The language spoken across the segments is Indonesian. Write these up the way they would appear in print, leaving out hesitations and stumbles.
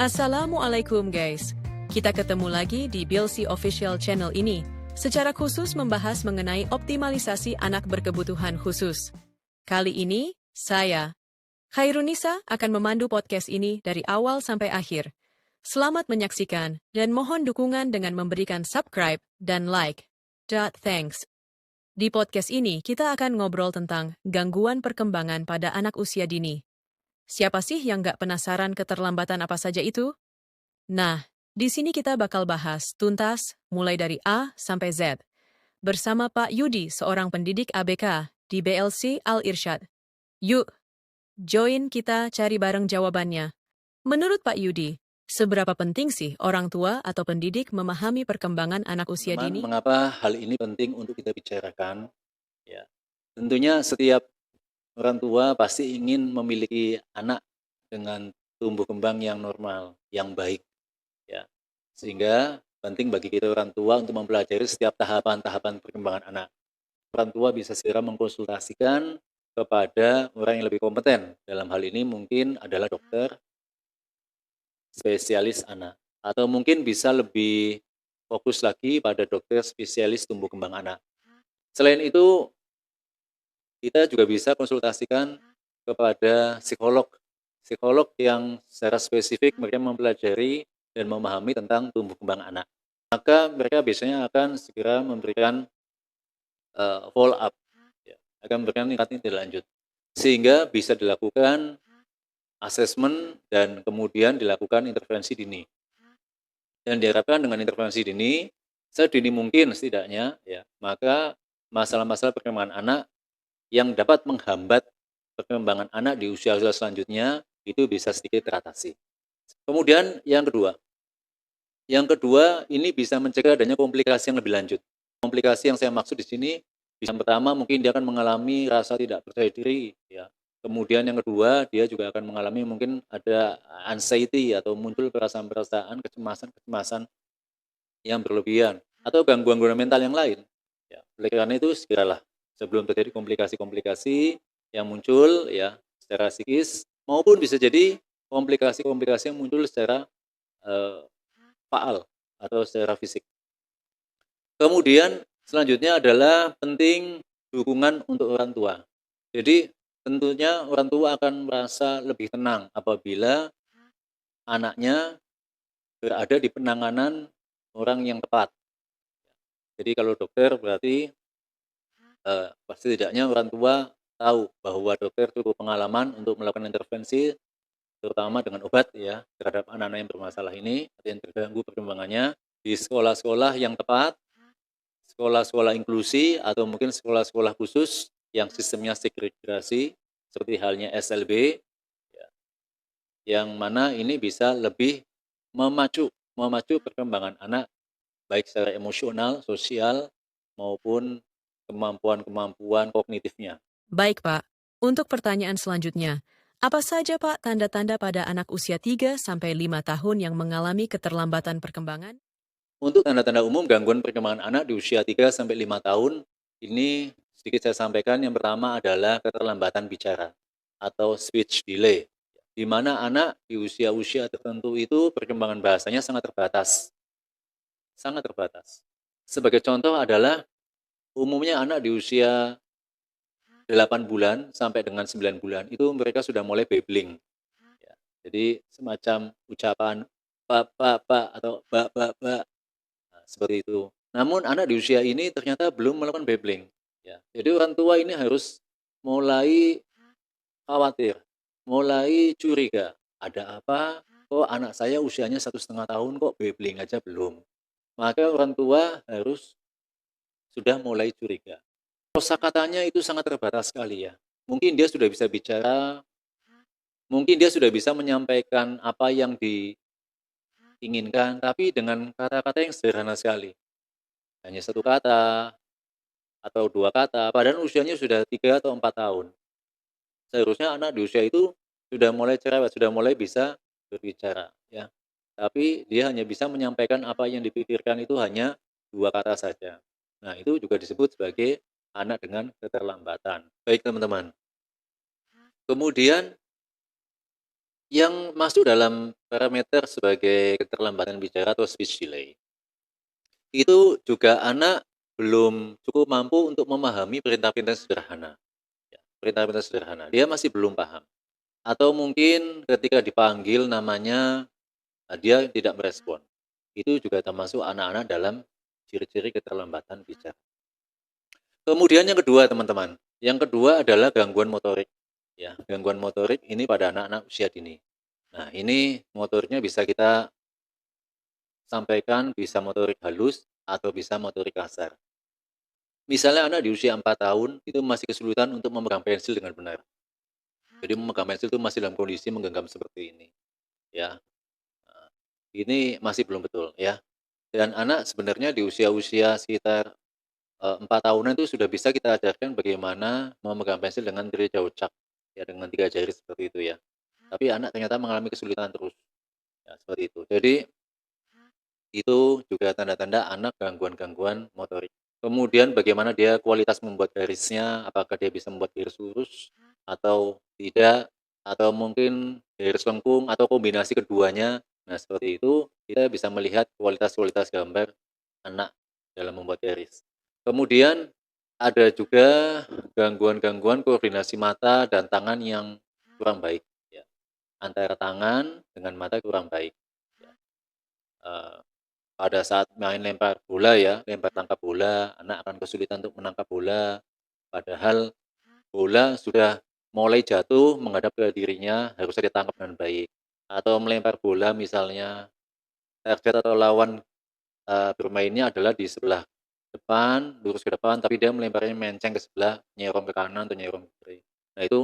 Assalamualaikum guys. Kita ketemu lagi di BLC Official Channel ini, secara khusus membahas mengenai optimalisasi anak berkebutuhan khusus. Kali ini, saya, Khairunisa, akan memandu podcast ini dari awal sampai akhir. Selamat menyaksikan, dan mohon dukungan dengan memberikan subscribe dan like. Thanks. Di podcast ini, kita akan ngobrol tentang gangguan perkembangan pada anak usia dini. Siapa sih yang nggak penasaran keterlambatan apa saja itu? Nah, di sini kita bakal bahas tuntas, mulai dari A sampai Z. Bersama Pak Yudi, seorang pendidik ABK di BLC Al-Irsyad. Yuk, join kita cari bareng jawabannya. Menurut Pak Yudi, seberapa penting sih orang tua atau pendidik memahami perkembangan anak usia dini? Mengapa hal ini penting untuk kita bicarakan? Ya, tentunya setiap orang tua pasti ingin memiliki anak dengan tumbuh kembang yang normal, yang baik. Ya, sehingga penting bagi kita orang tua untuk mempelajari setiap tahapan-tahapan perkembangan anak. Orang tua bisa segera mengkonsultasikan kepada orang yang lebih kompeten. Dalam hal ini mungkin adalah dokter, spesialis anak. Atau mungkin bisa lebih fokus lagi pada dokter spesialis tumbuh kembang anak. Selain itu, kita juga bisa konsultasikan kepada psikolog. Psikolog yang secara spesifik mereka mempelajari dan memahami tentang tumbuh kembang anak. Maka mereka biasanya akan segera memberikan follow up, ya, akan memberikan tingkat tindak lanjut. Sehingga bisa dilakukan asesmen dan kemudian dilakukan intervensi dini. Dan diharapkan dengan intervensi dini, sedini mungkin setidaknya, ya, maka masalah-masalah perkembangan anak yang dapat menghambat perkembangan anak di usia-usia selanjutnya itu bisa sedikit teratasi. Kemudian yang kedua ini bisa mencegah adanya komplikasi yang lebih lanjut. Komplikasi yang saya maksud di sini, yang pertama mungkin dia akan mengalami rasa tidak percaya diri, ya. Kemudian yang kedua, dia juga akan mengalami mungkin ada anxiety atau muncul perasaan-perasaan kecemasan yang berlebihan atau gangguan-gangguan mental yang lain. Ya, oleh karena itu segeralah sebelum terjadi komplikasi-komplikasi yang muncul ya secara psikis maupun bisa jadi komplikasi-komplikasi yang muncul secara faal atau secara fisik. Kemudian selanjutnya adalah penting dukungan untuk orang tua. Jadi tentunya orang tua akan merasa lebih tenang apabila anaknya berada di penanganan orang yang tepat. Jadi kalau dokter berarti pasti tidaknya orang tua tahu bahwa dokter cukup pengalaman untuk melakukan intervensi terutama dengan obat ya terhadap anak-anak yang bermasalah ini atau yang terganggu perkembangannya di sekolah-sekolah yang tepat, sekolah-sekolah inklusi atau mungkin sekolah-sekolah khusus yang sistemnya segregasi seperti halnya SLB ya, yang mana ini bisa lebih memacu perkembangan anak baik secara emosional, sosial maupun kemampuan-kemampuan kognitifnya. Baik Pak, untuk pertanyaan selanjutnya, apa saja Pak tanda-tanda pada anak usia 3-5 tahun yang mengalami keterlambatan perkembangan? Untuk tanda-tanda umum gangguan perkembangan anak di usia 3-5 tahun, ini sedikit saya sampaikan. Yang pertama adalah keterlambatan bicara atau speech delay, di mana anak di usia-usia tertentu itu perkembangan bahasanya sangat terbatas. Sangat terbatas. Sebagai contoh adalah umumnya anak di usia 8 bulan sampai dengan 9 bulan itu mereka sudah mulai babbling. Ya, jadi semacam ucapan pak atau bak. Nah, seperti itu. Namun anak di usia ini ternyata belum melakukan babbling. Ya. Jadi orang tua ini harus mulai khawatir, mulai curiga. Ada apa? Kok anak saya usianya 1,5 tahun kok babbling aja belum? Maka orang tua harus sudah mulai curiga. Kosakatanya itu sangat terbatas sekali ya. Mungkin dia sudah bisa bicara, mungkin dia sudah bisa menyampaikan apa yang diinginkan, tapi dengan kata-kata yang sederhana sekali. Hanya satu kata atau dua kata, padahal usianya sudah 3 atau 4 tahun. Seharusnya anak di usia itu sudah mulai cerewet, sudah mulai bisa berbicara, ya. Tapi dia hanya bisa menyampaikan apa yang dipikirkan itu hanya 2 kata saja. Nah, itu juga disebut sebagai anak dengan keterlambatan. Baik teman-teman. Kemudian Yang masuk dalam parameter sebagai keterlambatan bicara atau speech delay, itu juga anak belum cukup mampu untuk memahami perintah-perintah sederhana, ya, perintah-perintah sederhana. Dia masih belum paham. Atau mungkin ketika dipanggil namanya, dia tidak merespon. Itu juga termasuk anak-anak dalam ciri-ciri keterlambatan bicara. Kemudian yang kedua, teman-teman. Yang kedua adalah gangguan motorik. Ya, gangguan motorik ini pada anak-anak usia dini. Nah, ini motoriknya bisa kita sampaikan, bisa motorik halus atau bisa motorik kasar. Misalnya anak di usia 4 tahun itu masih kesulitan untuk memegang pensil dengan benar. Jadi memegang pensil itu masih dalam kondisi menggenggam seperti ini, ya. Ini masih belum betul, ya. Dan anak sebenarnya di usia-usia sekitar 4 tahunan itu sudah bisa kita ajarkan bagaimana memegang pensil dengan jari jaucak, ya dengan 3 jari seperti itu ya. Tapi anak ternyata mengalami kesulitan terus, ya seperti itu. Jadi itu juga tanda-tanda anak gangguan-gangguan motorik. Kemudian bagaimana dia kualitas membuat garisnya, apakah dia bisa membuat garis lurus atau tidak, atau mungkin garis lengkung atau kombinasi keduanya. Nah, seperti itu kita bisa melihat kualitas-kualitas gambar anak dalam membuat garis. Kemudian ada juga gangguan-gangguan koordinasi mata dan tangan yang kurang baik, ya. Antara tangan dengan mata kurang baik, ya. Pada saat main lempar bola ya, lempar tangkap bola, anak akan kesulitan untuk menangkap bola, padahal bola sudah mulai jatuh menghadap ke dirinya, harusnya ditangkap dengan baik. Atau melempar bola misalnya, target atau lawan bermainnya adalah di sebelah depan, lurus ke depan, tapi dia melemparnya menceng ke sebelah, nyerong ke kanan atau nyerong ke kiri. Nah itu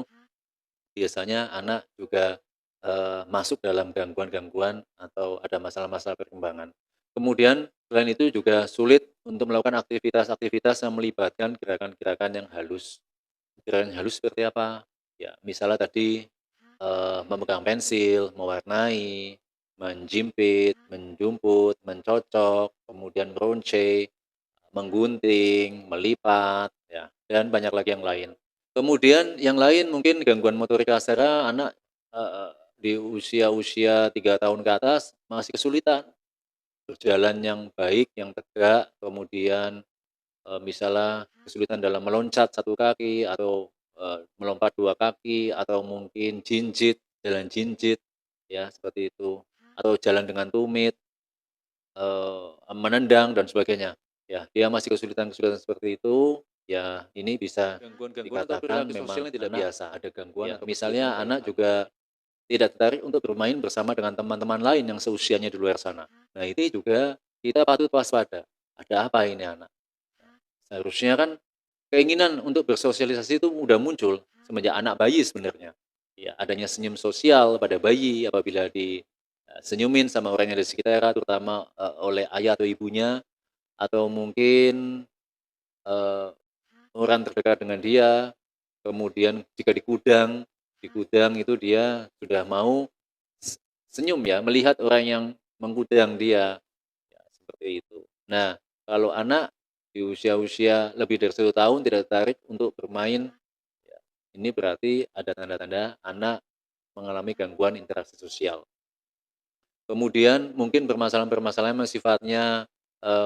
biasanya anak juga masuk dalam gangguan-gangguan atau ada masalah-masalah perkembangan. Kemudian selain itu juga sulit untuk melakukan aktivitas-aktivitas yang melibatkan gerakan-gerakan yang halus. Gerakan halus seperti apa? Ya, misalnya tadi memegang pensil, mewarnai, menjimpit, menjumput, mencocok, kemudian meronce, menggunting, melipat, ya, dan banyak lagi yang lain. Kemudian yang lain mungkin gangguan motorik kasar anak di usia-usia 3 tahun ke atas masih kesulitan berjalan yang baik, yang tegak, kemudian misalnya kesulitan dalam meloncat satu kaki atau melompat dua kaki atau mungkin jinjit, jalan jinjit, ya seperti itu, atau jalan dengan tumit, menendang dan sebagainya. Ya, dia masih kesulitan-kesulitan seperti itu, ya ini bisa Gangguan-gangguan atau dikatakan perilaku memang sosial yang tidak anak biasa, ada gangguan ya atau misalnya kesulitan dalam anak juga tidak tertarik untuk bermain bersama dengan teman-teman lain yang seusianya di luar sana. Nah, ini juga kita patut waspada. Ada apa ini anak? Seharusnya kan keinginan untuk bersosialisasi itu udah muncul semenjak anak bayi sebenarnya. Ya, adanya senyum sosial pada bayi apabila senyumin sama orang yang ada di sekitar, terutama oleh ayah atau ibunya, atau mungkin eh, orang terdekat dengan dia. Kemudian jika di gudang itu dia sudah mau senyum ya, melihat orang yang mengundang dia, ya, seperti itu. Nah, kalau anak di usia-usia lebih dari 1 tahun tidak tertarik untuk bermain, ya, ini berarti ada tanda-tanda anak mengalami gangguan interaksi sosial. Kemudian mungkin permasalahan-permasalahan yang sifatnya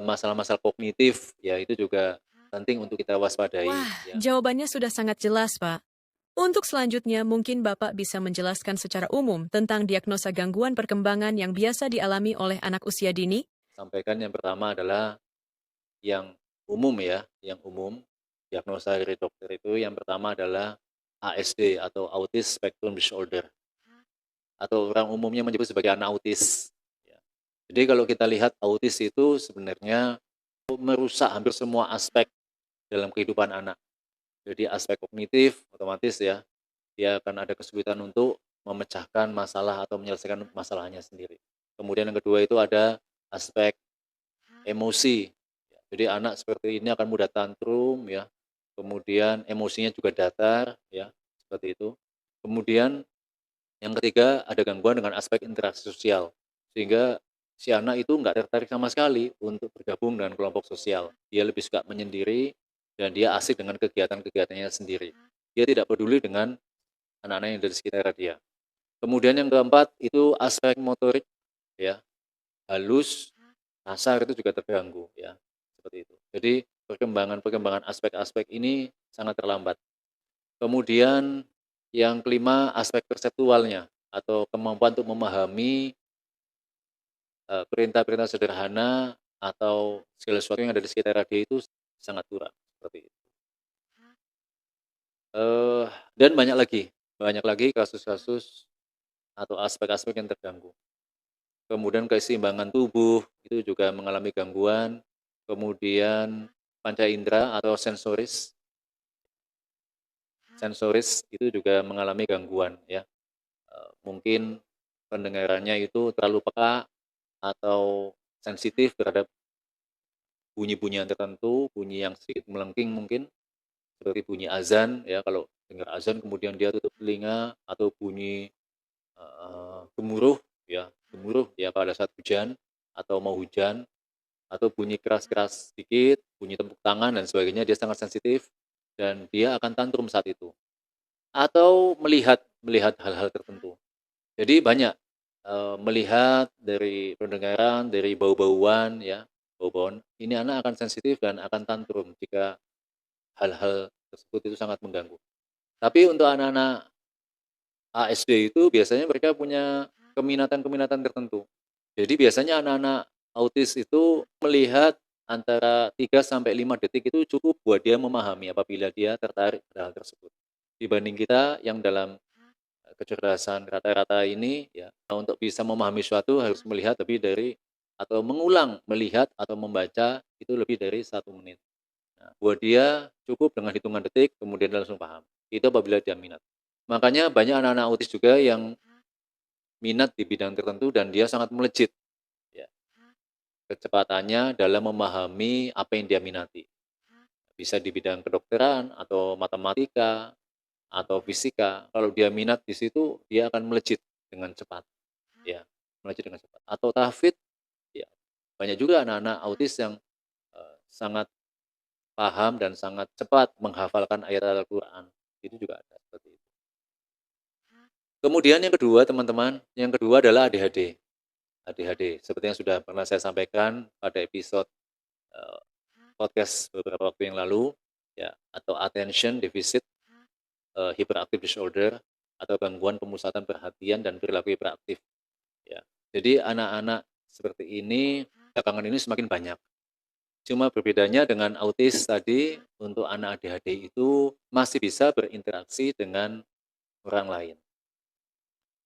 masalah-masalah kognitif, ya itu juga penting untuk kita waspadai. Wah, Ya. jawabannya sudah sangat jelas, Pak. Untuk selanjutnya, mungkin Bapak bisa menjelaskan secara umum tentang diagnosa gangguan perkembangan yang biasa dialami oleh anak usia dini? Sampaikan yang pertama adalah yang umum ya, yang umum, diagnosa dari dokter itu yang pertama adalah ASD atau Autism Spectrum Disorder, atau orang umumnya menyebut sebagai anak autis. Ya. Jadi kalau kita lihat autis itu sebenarnya merusak hampir semua aspek dalam kehidupan anak. Jadi aspek kognitif otomatis ya, dia akan ada kesulitan untuk memecahkan masalah atau menyelesaikan masalahnya sendiri. Kemudian yang kedua itu ada aspek emosi. Jadi anak seperti ini akan mudah tantrum ya. Kemudian emosinya juga datar ya, seperti itu. Kemudian yang ketiga ada gangguan dengan aspek interaksi sosial. Sehingga si anak itu nggak tertarik sama sekali untuk bergabung dengan kelompok sosial. Dia lebih suka menyendiri dan dia asik dengan kegiatan-kegiatannya sendiri. Dia tidak peduli dengan anak-anak yang dari sekitar dia. Kemudian yang keempat itu aspek motorik ya, halus, kasar itu juga terganggu ya, seperti itu. Jadi perkembangan aspek-aspek ini sangat terlambat. Kemudian yang kelima aspek perseptualnya atau kemampuan untuk memahami perintah-perintah sederhana atau segala sesuatu yang ada di sekitar dia itu sangat kurang, seperti itu. Dan banyak lagi kasus-kasus atau aspek-aspek yang terganggu. Kemudian keseimbangan tubuh itu juga mengalami gangguan, kemudian panca indera atau sensoris itu juga mengalami gangguan ya. Mungkin pendengarannya itu terlalu peka atau sensitif terhadap bunyi-bunyian tertentu, bunyi yang sedikit melengking mungkin, seperti bunyi azan ya, kalau dengar azan kemudian dia tutup telinga, atau bunyi gemuruh ya pada saat hujan atau mau hujan, atau bunyi keras-keras sedikit, bunyi tepuk tangan dan sebagainya, dia sangat sensitif dan dia akan tantrum saat itu. Atau melihat melihat hal-hal tertentu. Jadi banyak melihat dari pendengaran, dari bau-bauan ya, bau-bauan, ini anak akan sensitif dan akan tantrum jika hal-hal tersebut itu sangat mengganggu. Tapi untuk anak-anak ASD itu biasanya mereka punya keminatan-keminatan tertentu. Jadi biasanya anak-anak autis itu melihat antara 3 sampai 5 detik itu cukup buat dia memahami apabila dia tertarik pada hal tersebut. Dibanding kita yang dalam kecerdasan rata-rata ini ya, untuk bisa memahami suatu harus melihat lebih dari atau mengulang melihat atau membaca itu lebih dari 1 menit. Nah, buat dia cukup dengan hitungan detik kemudian dia langsung paham. Itu apabila dia minat. Makanya banyak anak-anak autis juga yang minat di bidang tertentu dan dia sangat melejit ya, kecepatannya dalam memahami apa yang dia minati. Bisa di bidang kedokteran atau matematika atau fisika. Kalau dia minat di situ, dia akan melejit dengan cepat ya, melejit dengan cepat. Atau tahfidz ya, banyak juga anak-anak autis yang sangat paham dan sangat cepat menghafalkan ayat Al-Qur'an. Itu juga ada seperti itu. Kemudian yang kedua teman-teman, yang kedua adalah ADHD. ADHD, seperti yang sudah pernah saya sampaikan pada episode podcast beberapa waktu yang lalu, ya, atau attention deficit hyperactive disorder atau gangguan pemusatan perhatian dan perilaku hiperaktif. Ya, jadi anak-anak seperti ini belakangan ini semakin banyak. Cuma berbedanya dengan autis tadi, untuk anak ADHD itu masih bisa berinteraksi dengan orang lain.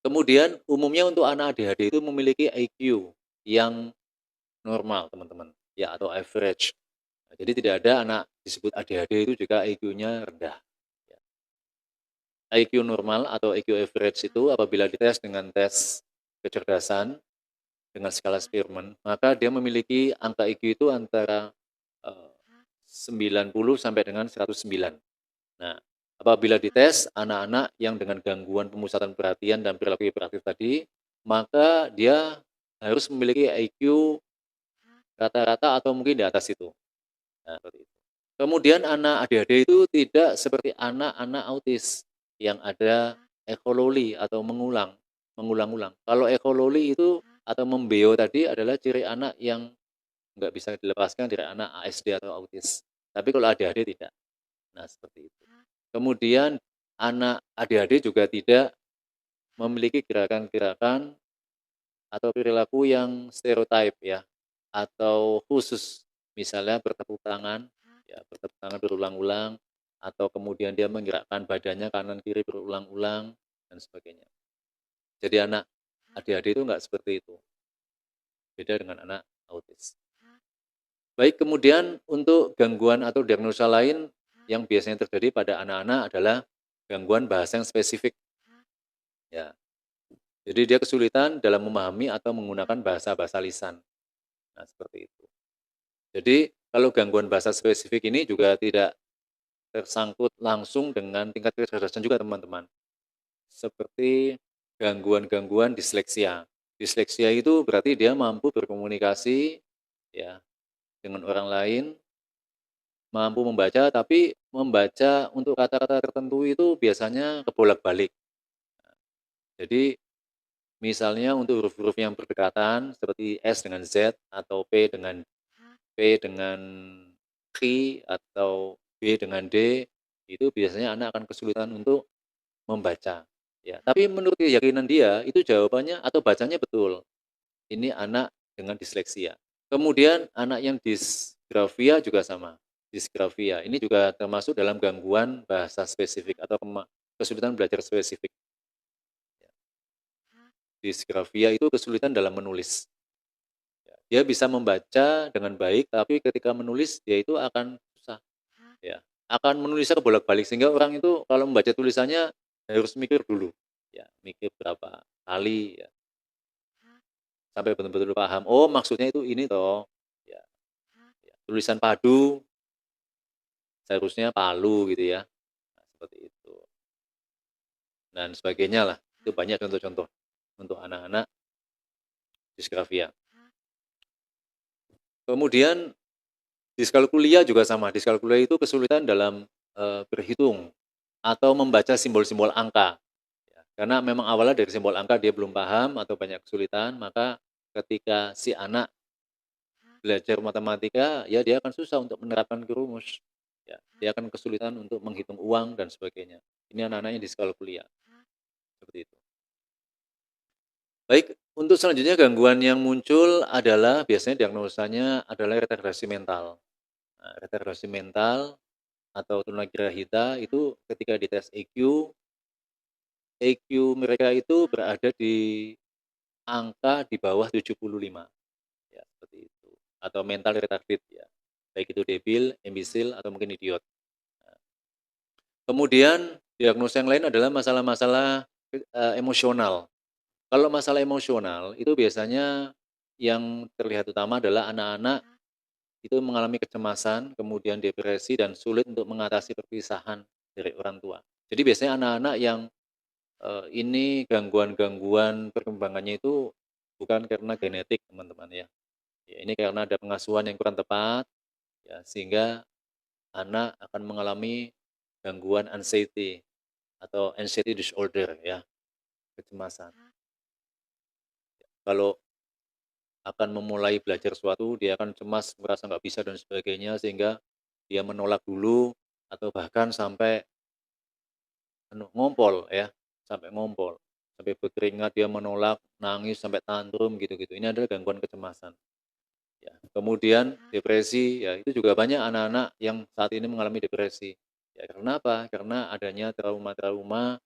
Kemudian umumnya untuk anak ADHD itu memiliki IQ yang normal teman-teman, ya, atau average. Nah, jadi tidak ada anak disebut ADHD itu juga IQ-nya rendah. Ya. IQ normal atau IQ average itu apabila dites dengan tes kecerdasan dengan skala Spearman, maka dia memiliki angka IQ itu antara 90 sampai dengan 109. Nah, apabila dites anak-anak yang dengan gangguan pemusatan perhatian dan perilaku hiperaktif tadi, maka dia harus memiliki IQ rata-rata atau mungkin di atas itu. Nah, seperti itu. Kemudian anak ADHD itu tidak seperti anak-anak autis yang ada ekololi atau mengulang-ulang. Kalau ekololi itu atau membeo tadi adalah ciri anak yang nggak bisa dilepaskan dari anak ASD atau autis. Tapi kalau ADHD tidak. Nah, seperti itu. Kemudian anak ADHD juga tidak memiliki gerakan-gerakan atau perilaku yang stereotip ya, atau khusus. Misalnya bertepuk tangan, ya, bertepuk tangan berulang-ulang, atau kemudian dia menggerakkan badannya kanan kiri berulang-ulang dan sebagainya. Jadi anak ADHD itu nggak seperti itu. Beda dengan anak autis. Baik, kemudian untuk gangguan atau diagnosa lain yang biasanya terjadi pada anak-anak adalah gangguan bahasa yang spesifik. Ya. Jadi dia kesulitan dalam memahami atau menggunakan bahasa-bahasa lisan. Nah, seperti itu. Jadi kalau gangguan bahasa spesifik ini juga tidak tersangkut langsung dengan tingkat kecerdasan juga teman-teman. Seperti gangguan-gangguan disleksia. Disleksia itu berarti dia mampu berkomunikasi ya dengan orang lain, mampu membaca, tapi membaca untuk kata-kata tertentu itu biasanya kebolak-balik. Jadi Misalnya untuk huruf-huruf yang berdekatan seperti S dengan Z atau P dengan Q atau B dengan D, itu biasanya anak akan kesulitan untuk membaca, ya. Tapi menurut keyakinan dia, itu jawabannya atau bacanya betul. Ini anak dengan disleksia. Kemudian anak yang disgrafia juga sama. Disgrafia ini juga termasuk dalam gangguan bahasa spesifik atau kesulitan belajar spesifik. Disgrafia itu kesulitan dalam menulis. Dia bisa membaca dengan baik, tapi ketika menulis dia itu akan susah, ya. Akan menulisnya kebolak-balik sehingga orang itu kalau membaca tulisannya harus mikir dulu, ya, mikir berapa kali, ya, sampai betul-betul paham. Oh, maksudnya itu ini toh, ya, ya. Tulisan padu seharusnya palu gitu ya. Nah, seperti itu. Dan sebagainya lah. Itu banyak contoh-contoh untuk anak-anak disgrafia. Kemudian diskalkulia juga sama. Diskalkulia itu kesulitan dalam berhitung atau membaca simbol-simbol angka. Ya, karena memang awalnya dari simbol angka dia belum paham atau banyak kesulitan, maka ketika si anak belajar matematika, ya dia akan susah untuk menerapkan ke rumus. Ya, dia akan kesulitan untuk menghitung uang dan sebagainya. Ini anak-anaknya diskalkulia. Seperti itu. Baik, untuk selanjutnya gangguan yang muncul adalah biasanya diagnosanya adalah retardasi mental. Nah, retardasi mental atau tunagrahita itu ketika dites EQ mereka itu berada di angka di bawah 75, ya seperti itu. Atau mental retarded ya, baik itu debil, imbisil, atau mungkin idiot. Nah, kemudian diagnosa yang lain adalah masalah-masalah emosional. Kalau masalah emosional itu biasanya yang terlihat utama adalah anak-anak itu mengalami kecemasan, kemudian depresi dan sulit untuk mengatasi perpisahan dari orang tua. Jadi biasanya anak-anak yang ini gangguan-gangguan perkembangannya itu bukan karena genetik, teman-teman ya. Ya, ini karena ada pengasuhan yang kurang tepat, ya, sehingga anak akan mengalami gangguan anxiety atau anxiety disorder ya, kecemasan. Kalau akan memulai belajar sesuatu, dia akan cemas, merasa nggak bisa dan sebagainya, sehingga dia menolak dulu atau bahkan sampai ngompol ya, sampai ngompol, sampai berkeringat, dia menolak, nangis, sampai tantrum gitu-gitu. Ini adalah gangguan kecemasan. Ya. Kemudian depresi, ya itu juga banyak anak-anak yang saat ini mengalami depresi. Ya karena apa? Karena adanya trauma-trauma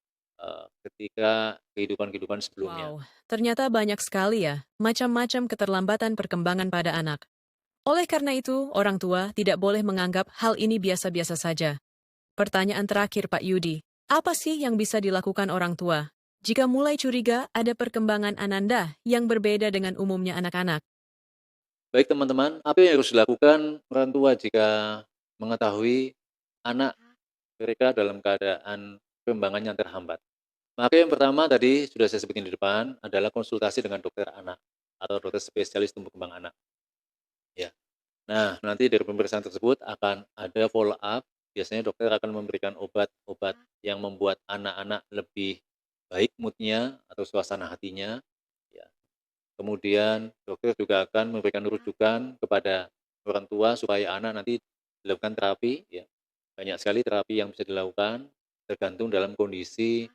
ketika kehidupan-kehidupan sebelumnya. Wow, ternyata banyak sekali ya, macam-macam keterlambatan perkembangan pada anak. Oleh karena itu, orang tua tidak boleh menganggap hal ini biasa-biasa saja. Pertanyaan terakhir Pak Yudi, apa sih yang bisa dilakukan orang tua jika mulai curiga ada perkembangan ananda yang berbeda dengan umumnya anak-anak? Baik teman-teman, apa yang harus dilakukan orang tua jika mengetahui anak mereka dalam keadaan perkembangan yang terhambat? Maka yang pertama tadi sudah saya sebutin di depan adalah konsultasi dengan dokter anak atau dokter spesialis tumbuh kembang anak. Ya. Nah, nanti dari pemeriksaan tersebut akan ada follow up. Biasanya dokter akan memberikan obat-obat yang membuat anak-anak lebih baik moodnya atau suasana hatinya. Ya. Kemudian dokter juga akan memberikan rujukan kepada orang tua supaya anak nanti dilakukan terapi. Ya. Banyak sekali terapi yang bisa dilakukan tergantung dalam kondisi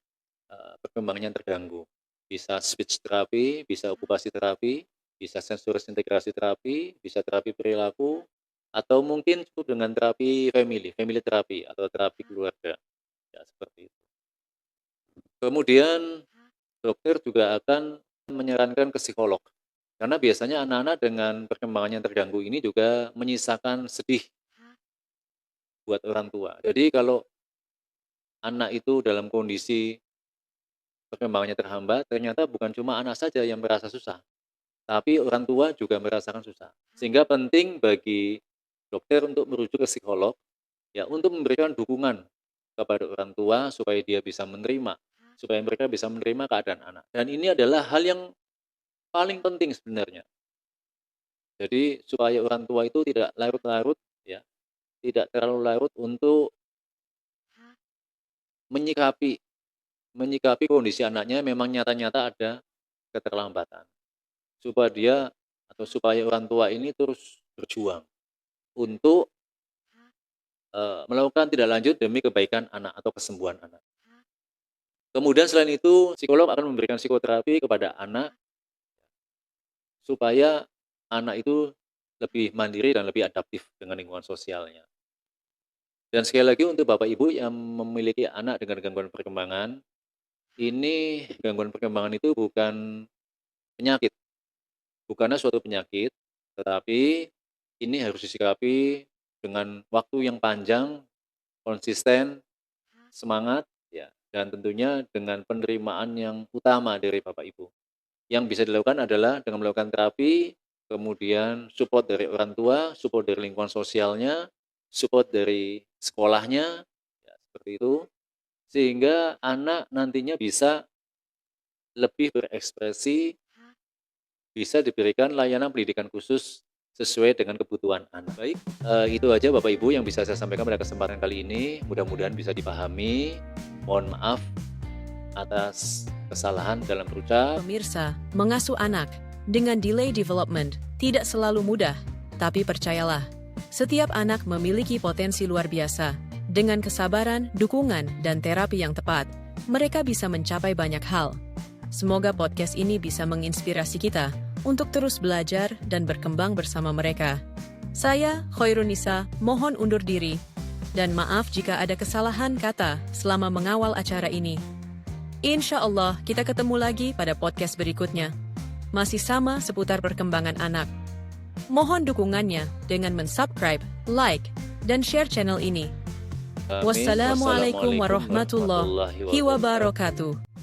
perkembangannya terganggu. Bisa speech terapi, bisa okupasi terapi, bisa sensoris integrasi terapi, bisa terapi perilaku, atau mungkin cukup dengan terapi family terapi atau terapi keluarga. Ya, seperti itu. Kemudian dokter juga akan menyarankan ke psikolog. Karena biasanya anak-anak dengan perkembangan yang terganggu ini juga menyisakan sedih buat orang tua. Jadi kalau anak itu dalam kondisi perkembangannya terhambat, ternyata bukan cuma anak saja yang merasa susah, tapi orang tua juga merasakan susah. Sehingga penting bagi dokter untuk merujuk ke psikolog, ya untuk memberikan dukungan kepada orang tua supaya dia bisa menerima, supaya mereka bisa menerima keadaan anak. Dan ini adalah hal yang paling penting sebenarnya. Jadi supaya orang tua itu tidak larut-larut, ya, tidak terlalu larut untuk menyikapi menyikapi kondisi anaknya memang nyata-nyata ada keterlambatan. Supaya orang tua ini terus berjuang untuk melakukan tindak lanjut demi kebaikan anak atau kesembuhan anak. Kemudian selain itu, psikolog akan memberikan psikoterapi kepada anak supaya anak itu lebih mandiri dan lebih adaptif dengan lingkungan sosialnya. Dan sekali lagi untuk Bapak Ibu yang memiliki anak dengan gangguan perkembangan, ini gangguan perkembangan itu bukan penyakit, bukanlah suatu penyakit, tetapi ini harus disikapi dengan waktu yang panjang, konsisten, semangat, ya, dan tentunya dengan penerimaan yang utama dari Bapak Ibu. Yang bisa dilakukan adalah dengan melakukan terapi, kemudian support dari orang tua, support dari lingkungan sosialnya, support dari sekolahnya, ya, seperti itu, sehingga anak nantinya bisa lebih berekspresi, bisa diberikan layanan pendidikan khusus sesuai dengan kebutuhan anak. Baik, itu aja Bapak Ibu yang bisa saya sampaikan pada kesempatan kali ini. Mudah-mudahan bisa dipahami. Mohon maaf atas kesalahan dalam berucap. Pemirsa, mengasuh anak dengan delay development tidak selalu mudah, tapi percayalah, setiap anak memiliki potensi luar biasa. Dengan kesabaran, dukungan, dan terapi yang tepat, mereka bisa mencapai banyak hal. Semoga podcast ini bisa menginspirasi kita untuk terus belajar dan berkembang bersama mereka. Saya, Khairunisa, mohon undur diri, dan maaf jika ada kesalahan kata selama mengawal acara ini. Insya Allah, kita ketemu lagi pada podcast berikutnya. Masih sama seputar perkembangan anak. Mohon dukungannya dengan mensubscribe, like, dan share channel ini. Amin. Wassalamualaikum warahmatullahi wabarakatuh.